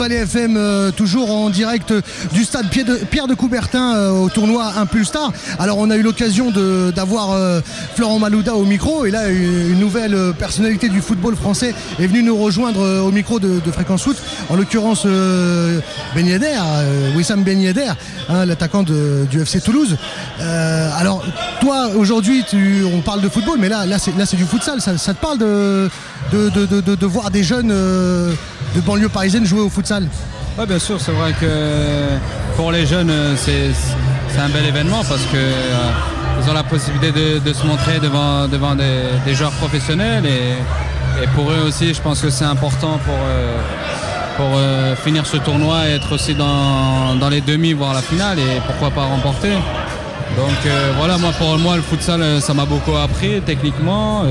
Valais FM, toujours en direct du stade Pierre de Coubertin au tournoi Impulse Star. Alors on a eu l'occasion d'avoir Florent Malouda au micro, et là une nouvelle personnalité du football français est venue nous rejoindre au micro de Fréquence Foot, en l'occurrence Ben Yedder, Wissam Ben Yedder, hein, l'attaquant du FC Toulouse. Alors toi aujourd'hui on parle de football, mais là c'est du futsal. Ça te parle de voir des jeunes de banlieue parisienne jouer au futsal? Oui, bien sûr, c'est vrai que pour les jeunes, c'est un bel événement parce qu'ils ont la possibilité de se montrer devant des joueurs professionnels, et pour eux aussi, je pense que c'est important pour finir ce tournoi et être aussi dans les demi, voire la finale, et pourquoi pas remporter. Donc voilà, pour moi, le futsal, ça m'a beaucoup appris techniquement.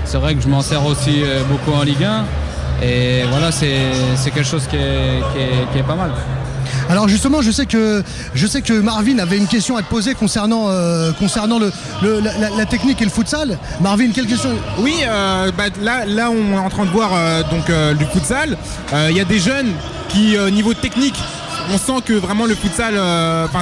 C'est vrai que je m'en sers aussi beaucoup en Ligue 1. Et voilà, c'est quelque chose qui est pas mal. Alors justement, je sais que Marvin avait une question à te poser concernant la technique et le futsal. Marvin, quelle question? Oui, là on est en train de voir du futsal. Il y a des jeunes qui, niveau technique, on sent que vraiment le futsal,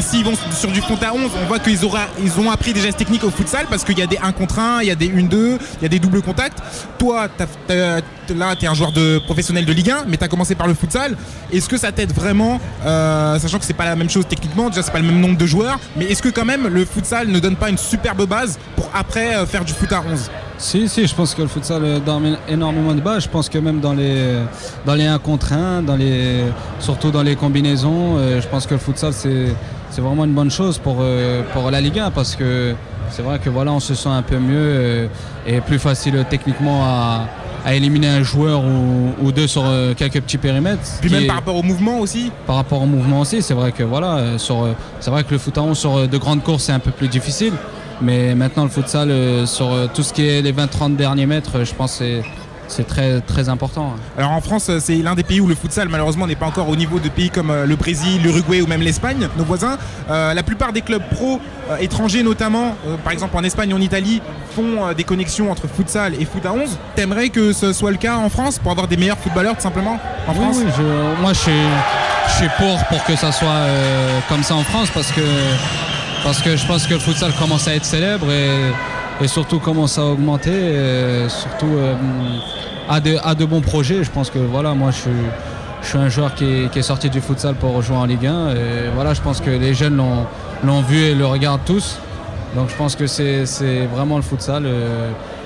s'ils vont sur du fond à 11, on voit qu'ils ont appris des gestes techniques au futsal, parce qu'il y a des 1 contre 1, il y a des 1-2, il y a des doubles contacts. Toi, là, tu es un joueur professionnel de Ligue 1, mais tu as commencé par le futsal. Est-ce que ça t'aide vraiment, sachant que c'est pas la même chose techniquement, déjà c'est pas le même nombre de joueurs, mais est-ce que quand même le futsal ne donne pas une superbe base pour après faire du foot à 11? Si, je pense que le futsal donne énormément de base. Je pense que même dans les 1 contre 1, surtout dans les combinaisons, je pense que le futsal c'est vraiment une bonne chose pour la Ligue 1, parce que c'est vrai que voilà, on se sent un peu mieux et plus facile techniquement à éliminer un joueur ou deux sur quelques petits périmètres. Puis même par rapport au mouvement aussi. Par rapport au mouvement aussi, c'est vrai que voilà, c'est vrai que le foot à 11 sur de grandes courses c'est un peu plus difficile. Mais maintenant le futsal sur tout ce qui est les 20-30 derniers mètres, je pense que c'est très, très important. Alors en France, c'est l'un des pays où le futsal malheureusement n'est pas encore au niveau de pays comme le Brésil, l'Uruguay ou même l'Espagne, nos voisins. La plupart des clubs pro étrangers notamment, par exemple en Espagne, en Italie, font des connexions entre futsal et foot à 11. T'aimerais que ce soit le cas en France pour avoir des meilleurs footballeurs tout simplement en France? Oui, moi je suis pour que ça soit comme ça en France, parce que je pense que le futsal commence à être célèbre et surtout commence à augmenter, surtout à de bons projets. Je pense que voilà, moi je suis un joueur qui est sorti du futsal pour jouer en Ligue 1. Et voilà, je pense que les jeunes l'ont vu et le regardent tous. Donc je pense que c'est vraiment le futsal.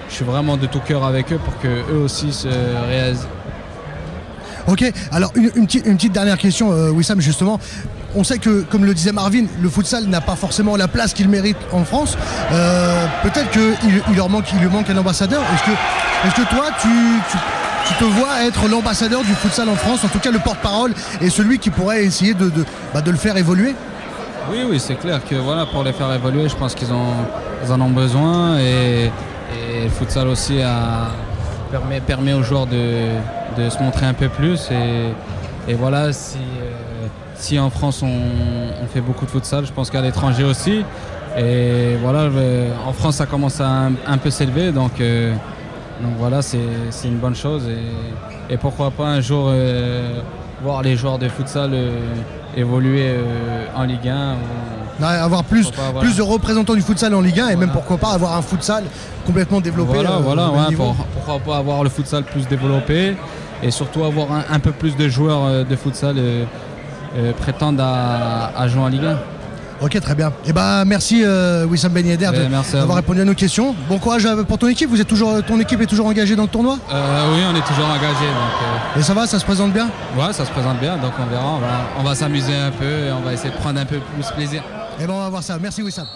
Je suis vraiment de tout cœur avec eux pour qu'eux aussi se réalisent. Ok, alors une petite dernière question, Wissam, justement. On sait que, comme le disait Marvin, le futsal n'a pas forcément la place qu'il mérite en France. Peut-être qu'il lui manque un ambassadeur. Est-ce que toi, tu te vois être l'ambassadeur du futsal en France, en tout cas le porte-parole, et celui qui pourrait essayer de le faire évoluer? Oui, c'est clair que voilà, pour les faire évoluer, je pense qu'ils en ont besoin, et le futsal aussi permet aux joueurs de se montrer un peu plus, et voilà, si en France on fait beaucoup de futsal, je pense qu'à l'étranger aussi, et voilà, en France ça commence à un peu s'élever, donc voilà, c'est une bonne chose, et pourquoi pas un jour voir les joueurs de futsal évoluer en Ligue 1. Avoir plus de représentants du futsal en Ligue 1, et même pourquoi pas avoir un futsal complètement développé. Pourquoi pas avoir le futsal plus développé, et surtout avoir un peu plus de joueurs de futsal prétendent à jouer en Ligue 1. Ok, très bien. Et merci Wissam Ben Yedder d'avoir répondu à nos questions. Bon courage pour ton équipe. Ton équipe est toujours engagée dans le tournoi? Oui, on est toujours engagé. Et ça va, ça se présente bien? Ouais, ça se présente bien, donc on verra. On va s'amuser un peu et on va essayer de prendre un peu plus plaisir. Et on va voir ça. Merci Wissam.